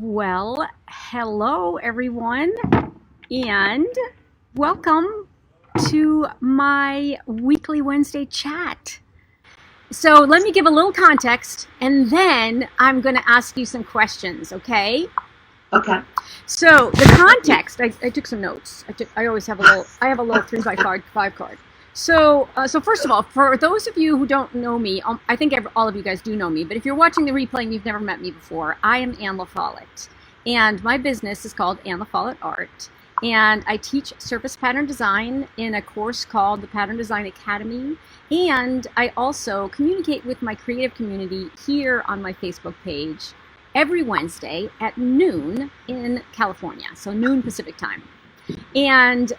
Well, hello everyone, and welcome to my weekly Wednesday chat. So let me give a little context, and then I'm going to ask you some questions, okay? Okay. So the context, I took some notes. I always have I have a little 3x5 card. So first of all, for those of you who don't know me, I think all of you guys do know me, but if you're watching the replay and you've never met me before, I am LaFollette, and my business is called LaFollette Art, and I teach surface pattern design in a course called the Pattern Design Academy, and I also communicate with my creative community here on my Facebook page every Wednesday at noon in California, so noon Pacific time. And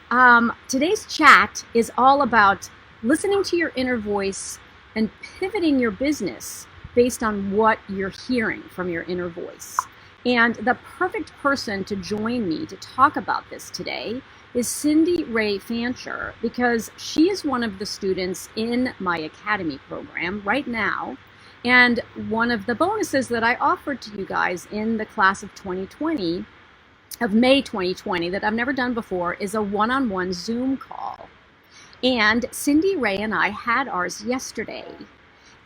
today's chat is all about listening to your inner voice and pivoting your business based on what you're hearing from your inner voice. And the perfect person to join me to talk about this today is Cindy Ray Fancher, because she is one of the students in my Academy program right now. And one of the bonuses that I offered to you guys in the class of 2020, of May 2020, that I've never done before, is a one-on-one Zoom call. And Cindy Ray and I had ours yesterday.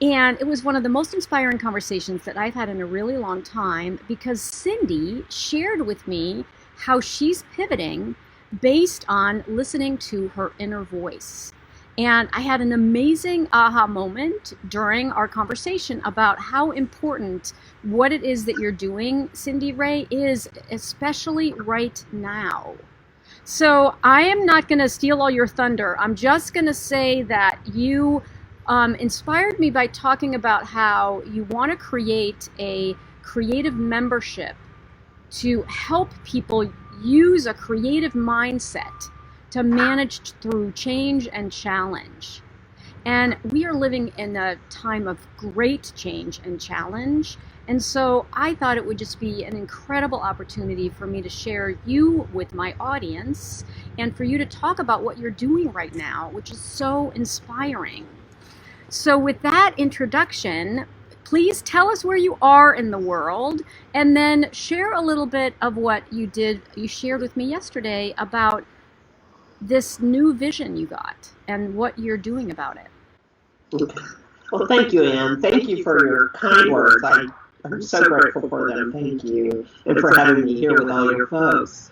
And it was one of the most inspiring conversations that I've had in a really long time, because Cindy shared with me how she's pivoting based on listening to her inner voice. And I had an amazing aha moment during our conversation about how important what it is that you're doing, Cindy Ray, is, especially right now. So I am not going to steal all your thunder. I'm just going to say that you inspired me by talking about how you want to create a creative membership to help people use a creative mindset to manage through change and challenge. And we are living in a time of great change and challenge. And so I thought it would just be an incredible opportunity for me to share you with my audience and for you to talk about what you're doing right now, which is so inspiring. So with that introduction, please tell us where you are in the world, and then share a little bit of what you shared with me yesterday about this new vision you got and what you're doing about it. Well, thank you, Anne. Thank you for your kind words. I'm so grateful for them. Thank you. And for having me here with all your folks.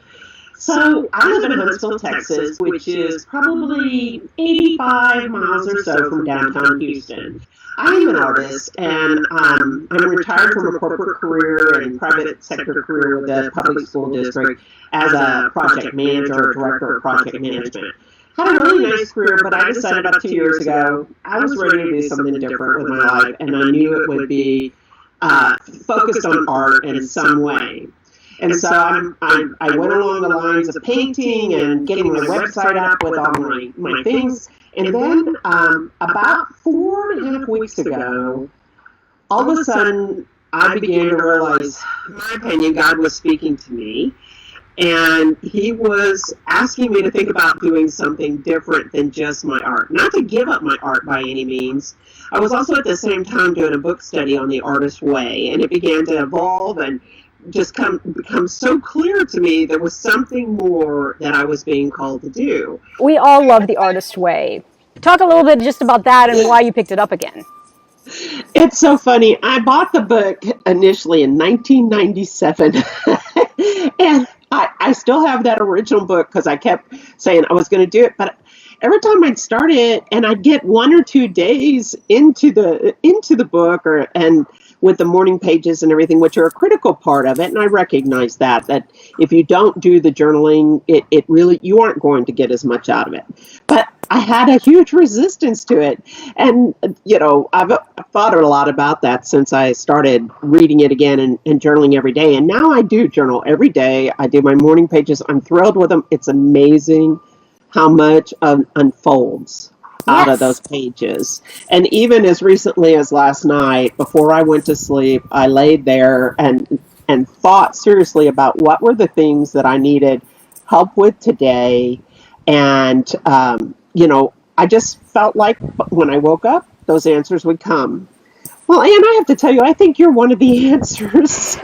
So I live in Huntsville, Texas, which is probably 85 miles or so from downtown Houston. I am an artist, and I'm retired from a corporate career and private sector career with the public school district as a project manager or director of project management. Had a really nice career, but I decided about 2 years ago I was ready to do something different with my life, and I knew it would be focused on art in some way. And so I went along the lines of painting and getting my website up with all my things. And then about 4.5 weeks ago, all of a sudden, I began to realize, in my opinion, God was speaking to me. And he was asking me to think about doing something different than just my art. Not to give up my art by any means. I was also at the same time doing a book study on the artist way. And it began to evolve and just become so clear to me there was something more that I was being called to do. We all love the artist way. Talk a little bit just about that and why you picked it up again. It's so funny. I bought the book initially in 1997, and I still have that original book because I kept saying I was going to do it, but every time I'd start it and I'd get 1 or 2 days into the book and with the morning pages and everything, which are a critical part of it. And I recognize that if you don't do the journaling, it really, you aren't going to get as much out of it. But I had a huge resistance to it. And, I've thought a lot about that since I started reading it again and journaling every day. And now I do journal every day. I do my morning pages. I'm thrilled with them. It's amazing how much unfolds out of those pages. And even as recently as last night, before I went to sleep, I laid there and thought seriously about what were the things that I needed help with today. And, I just felt like when I woke up, those answers would come. Well, Anne, I have to tell you, I think you're one of the answers.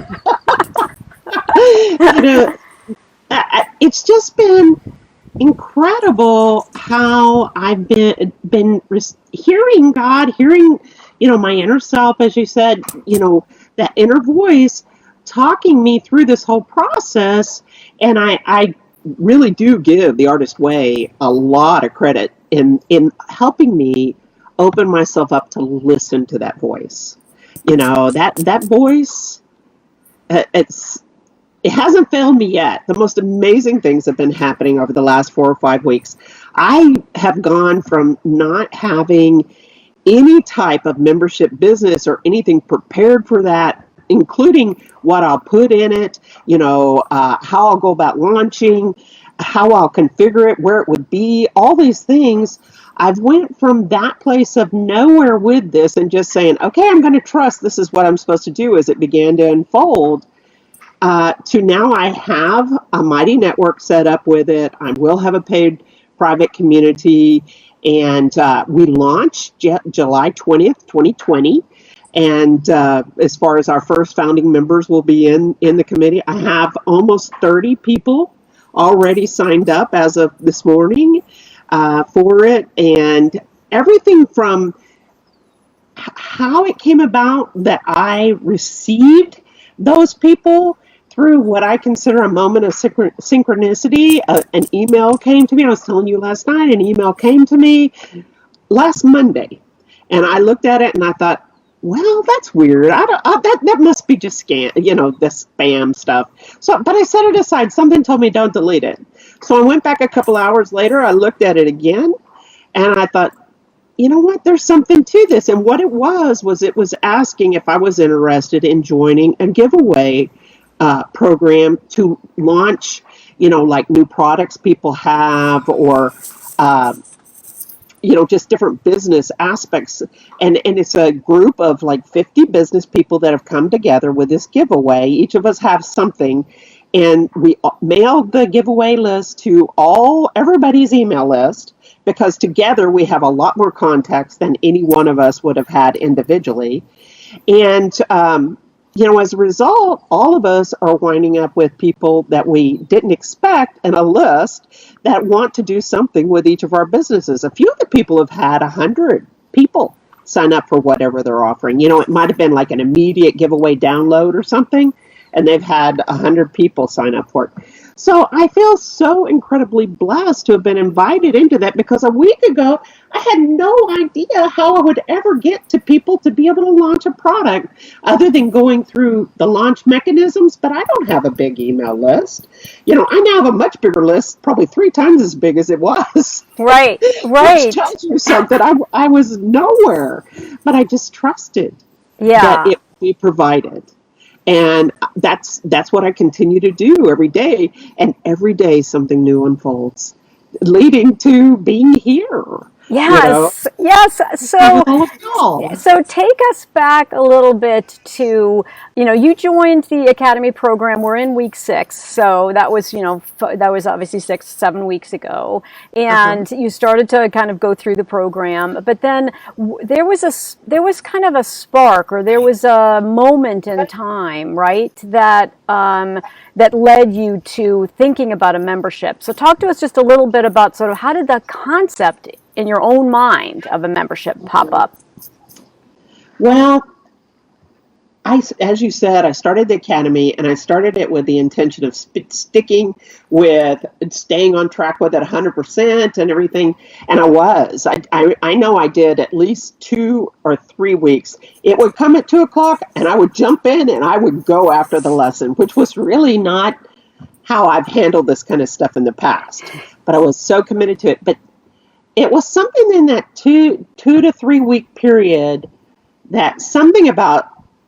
It's just been incredible how I've been hearing God, hearing, my inner self, as you said, that inner voice talking me through this whole process. And I really do give the Artist Way a lot of credit in helping me open myself up to listen to that voice. That voice, it hasn't failed me yet. The most amazing things have been happening over the last 4 or 5 weeks. I have gone from not having any type of membership business or anything prepared for that, including what I'll put in it, how I'll go about launching, how I'll configure it, where it would be, all these things. I've went from that place of nowhere with this and just saying, okay, I'm going to trust this is what I'm supposed to do as it began to unfold. To now I have a mighty network set up with it. I will have a paid private community. And we launched July 20th, 2020. And as far as our first founding members will be in the committee, I have almost 30 people already signed up as of this morning for it. And everything from how it came about that I received those people through what I consider a moment of synchronicity. An email came to me. I was telling you last night, an email came to me last Monday. And I looked at it and I thought, well, that's weird. That must be just the spam stuff. So, but I set it aside. Something told me don't delete it. So I went back a couple hours later. I looked at it again and I thought, you know what? There's something to this. And what it was asking if I was interested in joining a giveaway program to launch, like new products people have, or just different business aspects. And it's a group of like 50 business people that have come together with this giveaway. Each of us have something, and we mailed the giveaway list to everybody's email list, because together we have a lot more context than any one of us would have had individually. And as a result, all of us are winding up with people that we didn't expect, and a list that want to do something with each of our businesses. A few of the people have had 100 people sign up for whatever they're offering. It might have been like an immediate giveaway download or something, and they've had 100 people sign up for it. So I feel so incredibly blessed to have been invited into that, because a week ago, I had no idea how I would ever get to people to be able to launch a product other than going through the launch mechanisms. But I don't have a big email list. I now have a much bigger list, probably 3 times as big as it was. Right. Which tells you something. I was nowhere, but I just trusted that it would be provided. And that's what I continue to do every day. And every day something new unfolds, leading to being here. Yes. So take us back a little bit to, you joined the Academy program. We're in week 6. So that was, that was obviously 7 weeks ago. And you started to kind of go through the program. But then there was kind of a spark, or there was a moment in time, right, that led you to thinking about a membership. So talk to us just a little bit about sort of how did the concept in your own mind of a membership pop up? Well, as you said, I started the Academy, and I started it with the intention of sticking with staying on track with it 100% and everything. And I was. I know I did at least 2 or 3 weeks. It would come at 2 o'clock, and I would jump in and I would go after the lesson, which was really not how I've handled this kind of stuff in the past. But I was so committed to it. But it was something in that 2 to 3 week period, that something about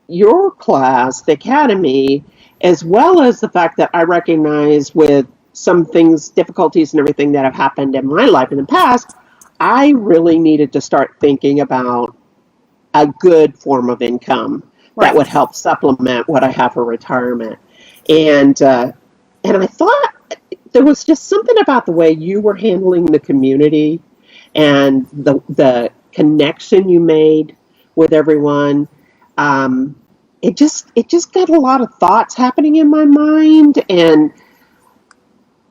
your class, the Academy, as well as the fact that I recognize with some things, difficulties and everything that have happened in my life in the past, I really needed to start thinking about a good form of income that would help supplement what I have for retirement. And I thought there was just something about the way you were handling the community and the connection you made with everyone, it just got a lot of thoughts happening in my mind, and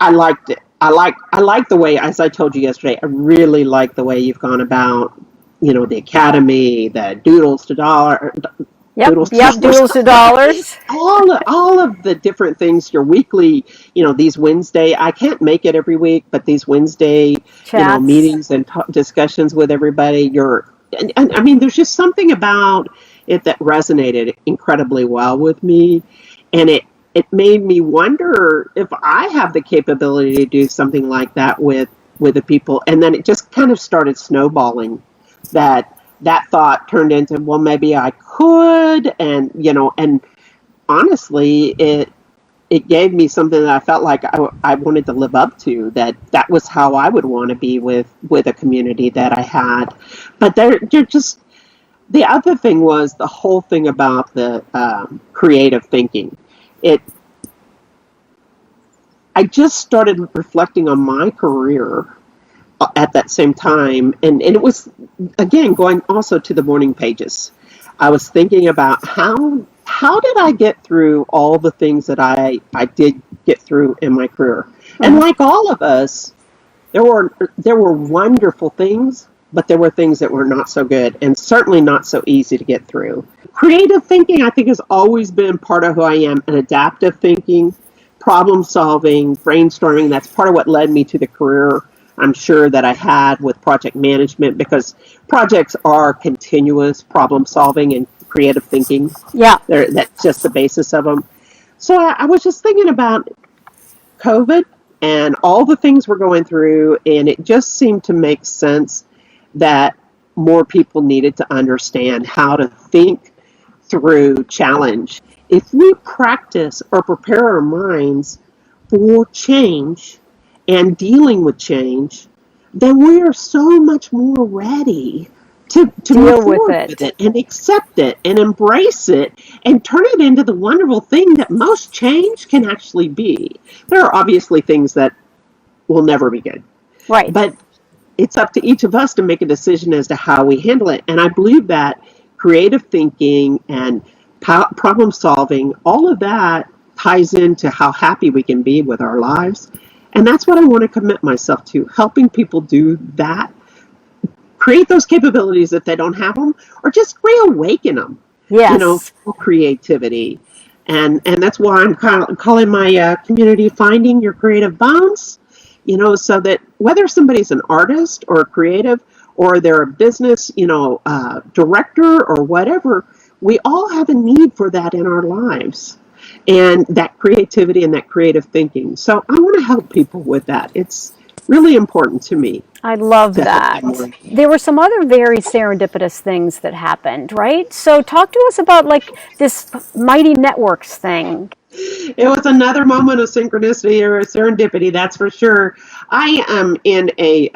I liked it. I like the way, as I told you yesterday, I really like the way you've gone about, the academy, the Doodles to dollar, Yep, Doodles to yep, dollars, doodles to dollars. all of the different things, your weekly, these Wednesday, I can't make it every week, but these Wednesday, Chats. meetings and discussions with everybody, and I mean, there's just something about it that resonated incredibly well with me. And it made me wonder if I have the capability to do something like that with the people. And then it just kind of started snowballing, that thought turned into, well, maybe I could. And honestly, it gave me something that I felt like I wanted to live up to, that was how I would want to be with a community that I had. But they're just, the other thing was the whole thing about the creative thinking. It I just started reflecting on my career at that same time, and it was, again, going also to the morning pages. I was thinking about how did I get through all the things that I did get through in my career. And like all of us, there were wonderful things, but there were things that were not so good, and certainly not so easy to get through. Creative thinking, I think, has always been part of who I am, and adaptive thinking, problem solving, brainstorming. That's part of what led me to the career, I'm sure, that I had with project management, because projects are continuous problem solving and creative thinking. Yeah. That's just the basis of them. So I was just thinking about COVID and all the things we're going through, and it just seemed to make sense that more people needed to understand how to think through challenge. If we practice or prepare our minds for change and dealing with change, then we are so much more ready to move forward with it and accept it and embrace it and turn it into the wonderful thing that most change can actually be. There are obviously things that will never be good. Right. But it's up to each of us to make a decision as to how we handle it. And I believe that creative thinking and problem solving, all of that ties into how happy we can be with our lives. And that's what I want to commit myself to, helping people do that, create those capabilities if they don't have them, or just reawaken them, Yes. for creativity. And that's why I'm calling my community Finding Your Creative Bounce, so that whether somebody's an artist or a creative, or they're a business, director or whatever, we all have a need for that in our lives, and that creativity and that creative thinking. So I want to help people with that. It's really important to me. I love that. There were some other very serendipitous things that happened, right? So talk to us about this Mighty Networks thing. It was another moment of synchronicity or serendipity, that's for sure. I am in a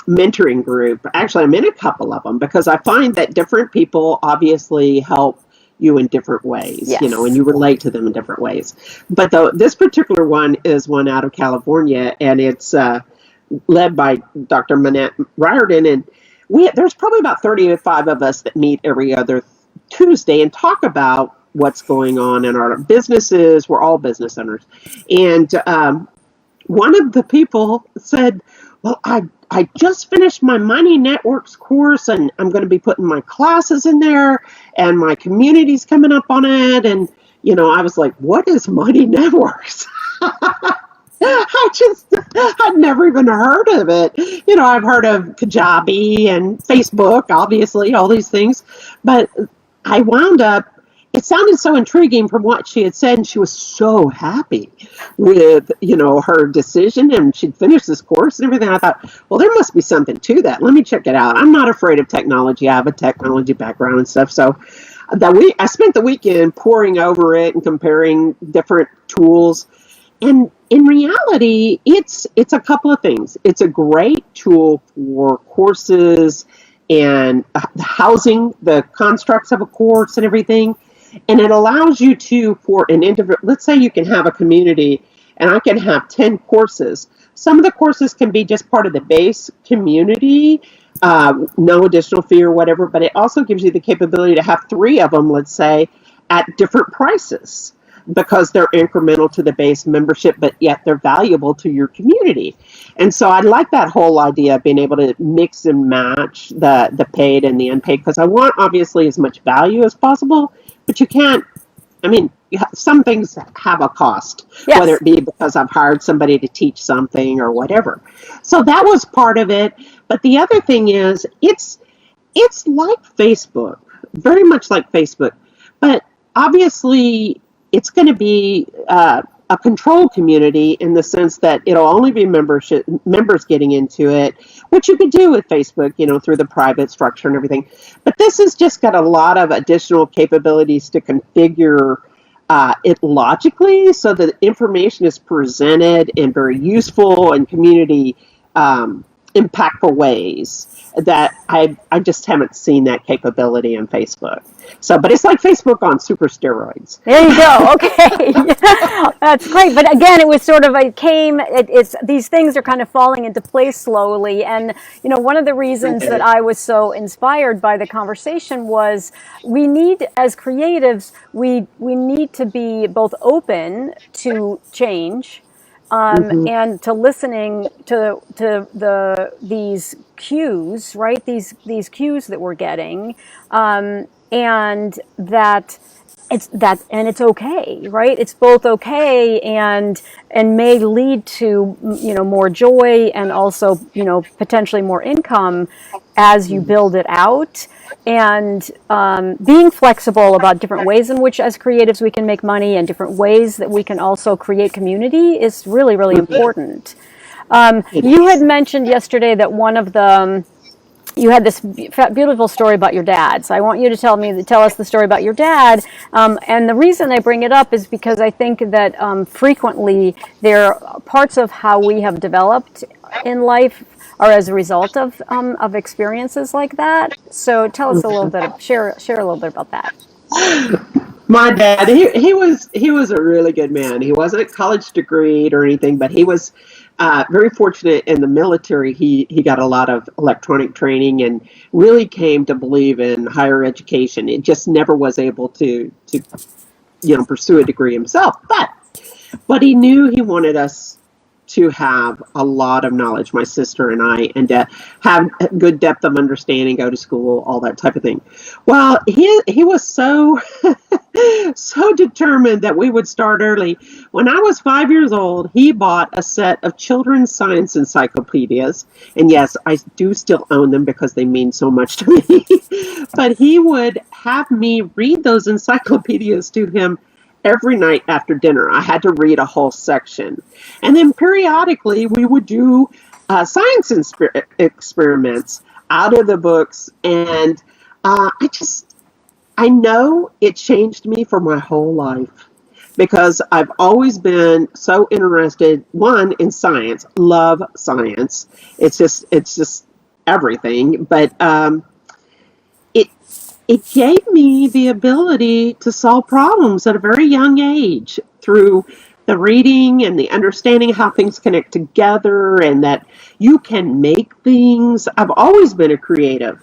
mentoring group. Actually, I'm in a couple of them, because I find that different people obviously help you in different ways, Yes. And you relate to them in different ways. But this particular one is one out of California, and it's led by Dr. Manette Riordan, and there's probably about 35 of us that meet every other Tuesday and talk about what's going on in our businesses. We're all business owners. And one of the people said, well, I just finished my Mighty Networks course, and I'm going to be putting my classes in there, and my community's coming up on it. And, I was like, what is Mighty Networks? I'd never even heard of it. I've heard of Kajabi and Facebook, obviously, all these things. But I wound up, it sounded so intriguing from what she had said, and she was so happy with, her decision, and she'd finished this course and everything. I thought, well, there must be something to that. Let me check it out. I'm not afraid of technology. I have a technology background and stuff. So I spent the weekend poring over it and comparing different tools. And in reality, it's a couple of things. It's a great tool for courses and housing the constructs of a course and everything. And it allows you to, for an individual, let's say you can have a community, and I can have 10 courses. Some of the courses can be just part of the base community, no additional fee or whatever, but it also gives you the capability to have 3 of them, let's say, at different prices because they're incremental to the base membership, but yet they're valuable to your community. And so I like that whole idea of being able to mix and match the paid and the unpaid, because I want obviously as much value as possible, but you can't, I mean, some things have a cost, Yes. whether it be because I've hired somebody to teach something or whatever. So that was part of it. But the other thing is, it's like Facebook, very much like Facebook, but obviously it's going to be a control community in the sense that it'll only be members getting into it, which you could do with Facebook, through the private structure and everything. But this has just got a lot of additional capabilities to configure it logically so that information is presented in very useful and community impactful ways that I just haven't seen that capability in Facebook. So, but it's like Facebook on super steroids. There you go. Okay. That's great. But again, it was sort of, it's these things are kind of falling into place slowly. And, one of the reasons that I was so inspired by the conversation was we need, as creatives, we need to be both open to change, and to listening to these cues, right? These cues that we're getting, and that it's okay, right? It's both okay and may lead to more joy and also potentially more income as you build it out. And being flexible about different ways in which as creatives we can make money and different ways that we can also create community is really, really important. You had mentioned yesterday that you had this beautiful story about your dad. So I want you to tell us the story about your dad. And the reason I bring it up is because I think that frequently there are parts of how we have developed in life are as a result of experiences like that. So tell us a little bit, share a little bit about that. My dad, he was a really good man. He wasn't college degreed or anything, but he was very fortunate in the military. He got a lot of electronic training and really came to believe in higher education. It just never was able to pursue a degree himself. But he knew he wanted us to have a lot of knowledge, my sister and I, and to have good depth of understanding, go to school, all that type of thing. Well, he was so so determined that we would start early. When I was 5 years old, he bought a set of children's science encyclopedias. And yes, I do still own them because they mean so much to me. But he would have me read those encyclopedias to him every night after dinner. I had to read a whole section. And then periodically we would do science experiments out of the books. And I know it changed me for my whole life because I've always been so interested, one, in science, love science. It's just everything. But it gave me the ability to solve problems at a very young age through the reading and the understanding how things connect together and that you can make things. I've always been a creative,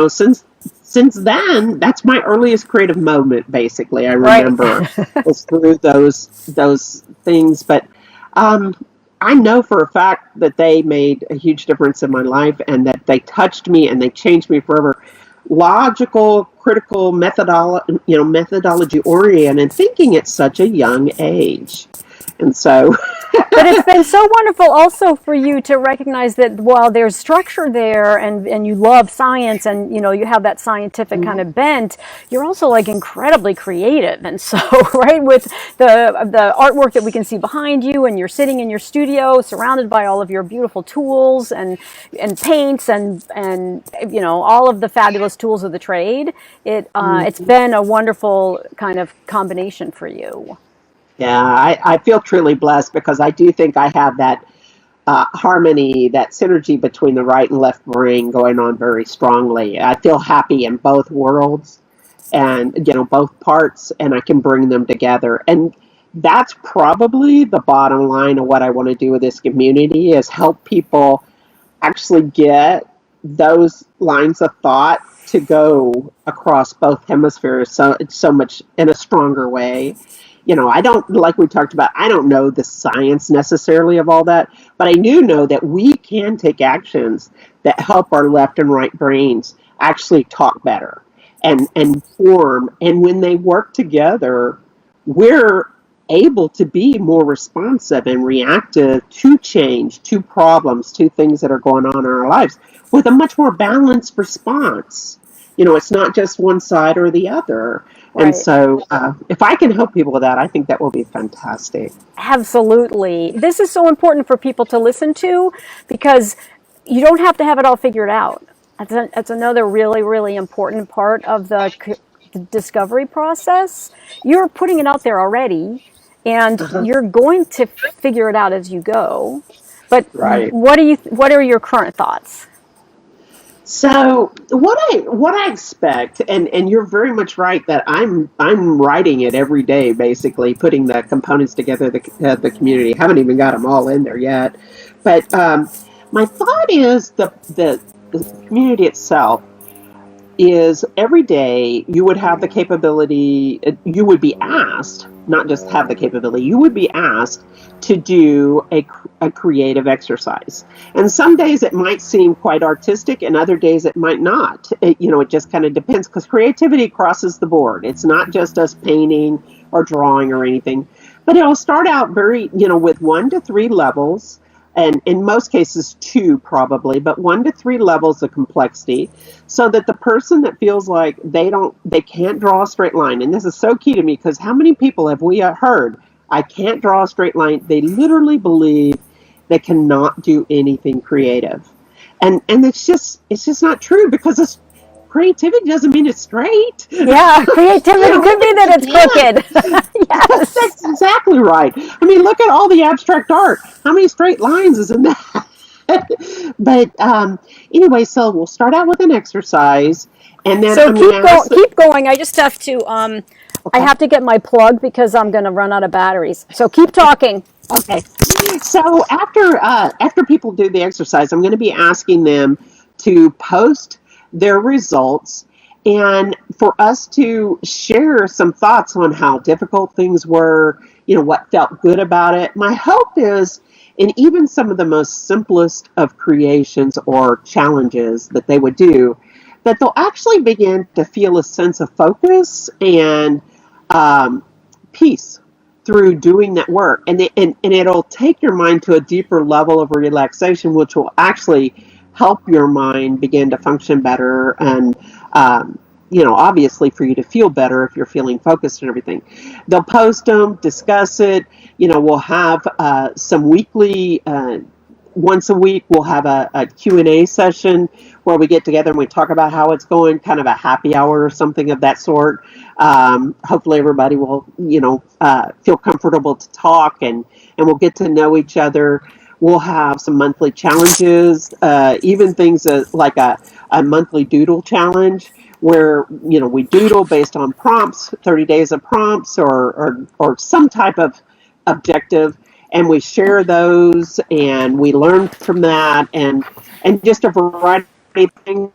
since then. That's my earliest creative moment, basically. I remember was through those things. But I know for a fact that they made a huge difference in my life and that they touched me and they changed me forever. Logical, critical, methodology oriented, and thinking at such a young age. And so but it's been so wonderful also for you to recognize that while there's structure there and you love science and you have that scientific kind of bent, you're also like incredibly creative. And so right, with the artwork that we can see behind you, and you're sitting in your studio surrounded by all of your beautiful tools and paints and all of the fabulous tools of the trade, it's been a wonderful kind of combination for you. Yeah, I feel truly blessed because I do think I have that harmony, that synergy between the right and left brain going on very strongly. I feel happy in both worlds and, both parts, and I can bring them together. And that's probably the bottom line of what I want to do with this community is help people actually get those lines of thought to go across both hemispheres so much in a stronger way. I don't, like we talked about, I don't know the science necessarily of all that, but I do know that we can take actions that help our left and right brains actually talk better and form. And when they work together, we're able to be more responsive and reactive to change, to problems, to things that are going on in our lives with a much more balanced response. It's not just one side or the other. Right. And so if I can help people with that, I think that will be fantastic. Absolutely. This is so important for people to listen to because you don't have to have it all figured out. That's another really, really important part of the discovery process. You're putting it out there already, and you're going to figure it out as you go. But Right. what are your current thoughts? So what I expect, and you're very much right that I'm writing it every day, basically putting the components together, the community. Haven't even got them all in there yet, but my thought is the community itself is every day you would have the capability, you would be asked, not just have the capability, you would be asked to do a creative exercise. And some days it might seem quite artistic and other days it might not. It just kind of depends because creativity crosses the board. It's not just us painting or drawing or anything, but it'll start out very, with 1 to 3 levels. And in most cases, 2 probably, but 1 to 3 levels of complexity, so that the person that feels like they can't draw a straight line, and this is so key to me because how many people have we heard, I can't draw a straight line? They literally believe they cannot do anything creative, and it's just not true because creativity doesn't mean it's straight. Yeah, creativity could be that it's crooked. Yes. That's exactly right. I mean, look at all the abstract art. How many straight lines is in that? But anyway, so we'll start out with an exercise, and then so keep going. I just have to. I have to get my plug because I'm going to run out of batteries. So keep talking. Okay. So after people do the exercise, I'm going to be asking them to post their results and for us to share some thoughts on how difficult things were, what felt good about it. My hope is in even some of the most simplest of creations or challenges that they would do, that they'll actually begin to feel a sense of focus and peace through doing that work. And it'll take your mind to a deeper level of relaxation, which will actually help your mind begin to function better and, obviously for you to feel better if you're feeling focused and everything. They'll post them, discuss it. We'll have some weekly, once a week, we'll have a Q&A session where we get together and we talk about how it's going, kind of a happy hour or something of that sort. Hopefully everybody will, feel comfortable to talk and we'll get to know each other. We'll have some monthly challenges, even things like a monthly doodle challenge where, we doodle based on prompts, 30 days of prompts or some type of objective. And we share those and we learn from that and just a variety of things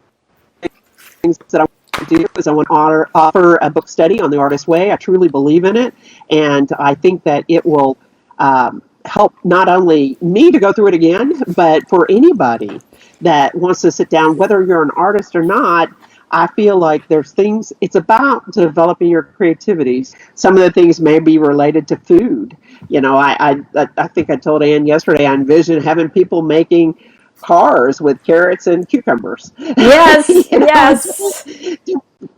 that I want to do is I want to offer a book study on the artist way. I truly believe in it. And I think that it will help not only me to go through it again, but for anybody that wants to sit down, whether you're an artist or not. I feel like there's things, it's about developing your creativity. Some of the things may be related to food. I think I told Ann yesterday, I envision having people making cars with carrots and cucumbers. Yes, yes.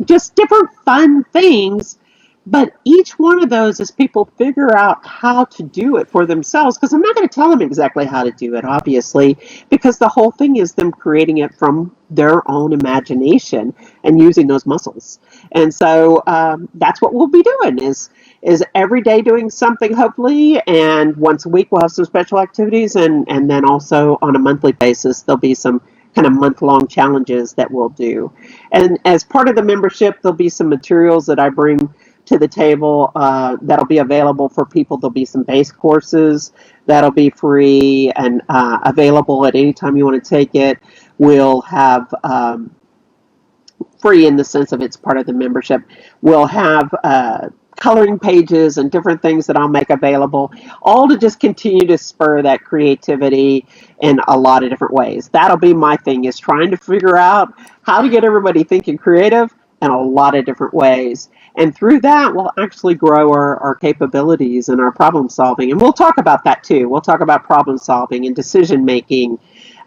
Just different fun things. But each one of those is people figure out how to do it for themselves, because I'm not going to tell them exactly how to do it, obviously, because the whole thing is them creating it from their own imagination and using those muscles. And so that's what we'll be doing is every day doing something, hopefully, and once a week we'll have some special activities, and then also on a monthly basis there'll be some kind of month-long challenges that we'll do. And as part of the membership, there'll be some materials that I bring to the table that'll be available for people. There'll be some base courses that'll be free and available at any time you want to take it. will have free in the sense of it's part of the membership. We'll have coloring pages and different things that I'll make available, all to just continue to spur that creativity in a lot of different ways. That'll be my thing, is trying to figure out how to get everybody thinking creative in a lot of different ways. And through that, we'll actually grow our capabilities and our problem solving. And we'll talk about that too. We'll talk about problem solving and decision making,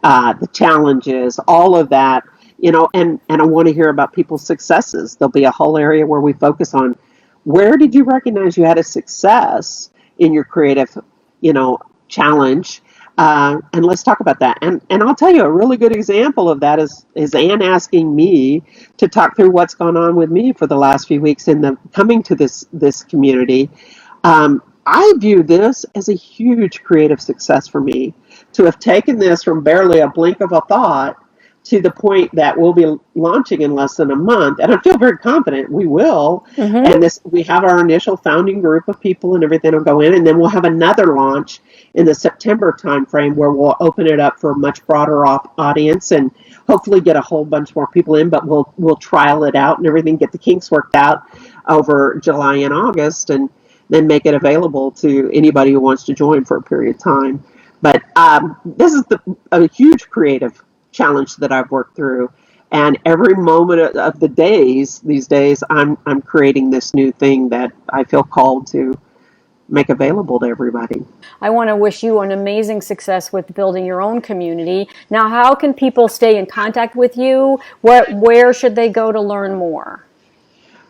the challenges, all of that. And I want to hear about people's successes. There'll be a whole area where we focus on, where did you recognize you had a success in your creative, challenge? And let's talk about that. And I'll tell you, a really good example of that is Anne asking me to talk through what's gone on with me for the last few weeks in the coming to this community. I view this as a huge creative success for me, to have taken this from barely a blink of a thought to the point that we'll be launching in less than a month. And I feel very confident we will. And we have our initial founding group of people and everything will go in, and then we'll have another launch in the September timeframe where we'll open it up for a much broader audience and hopefully get a whole bunch more people in, but we'll trial it out and everything, get the kinks worked out over July and August, and then make it available to anybody who wants to join for a period of time. But this is a huge creative challenge that I've worked through, and every moment of the these days, I'm creating this new thing that I feel called to make available to everybody. I want to wish you an amazing success with building your own community. Now, how can people stay in contact with you? Where should they go to learn more?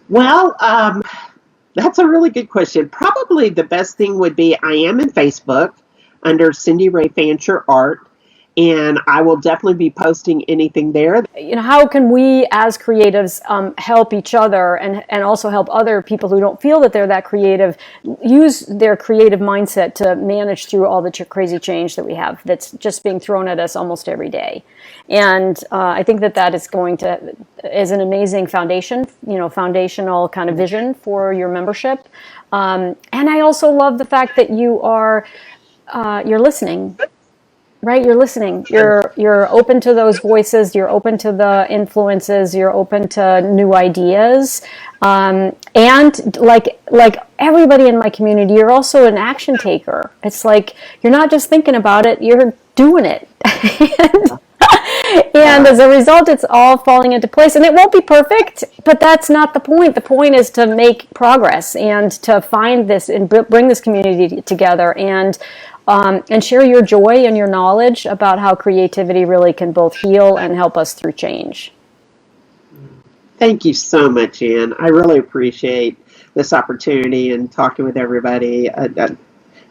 Well, that's a really good question. Probably the best thing would be, I am in Facebook under Cindy Ray Fancher Art, and I will definitely be posting anything there. How can we as creatives help each other and also help other people who don't feel that they're that creative, use their creative mindset to manage through all the crazy change that we have that's just being thrown at us almost every day? And I think that is an amazing foundation, foundational kind of vision for your membership. And I also love the fact that you're listening. Right, you're listening. You're open to those voices. You're open to the influences. You're open to new ideas, and like everybody in my community, you're also an action taker. It's like you're not just thinking about it; you're doing it. And as a result, it's all falling into place. And it won't be perfect, but that's not the point. The point is to make progress and to find this and bring this community together and share your joy and your knowledge about how creativity really can both heal and help us through change. Thank you so much, Anne. I really appreciate this opportunity and talking with everybody.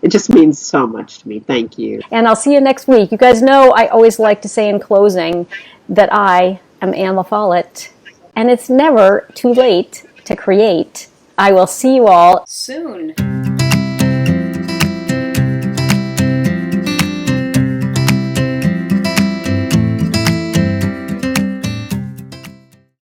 It just means so much to me. Thank you. And I'll see you next week. You guys know I always like to say in closing that I am Anne LaFollette, and it's never too late to create. I will see you all soon.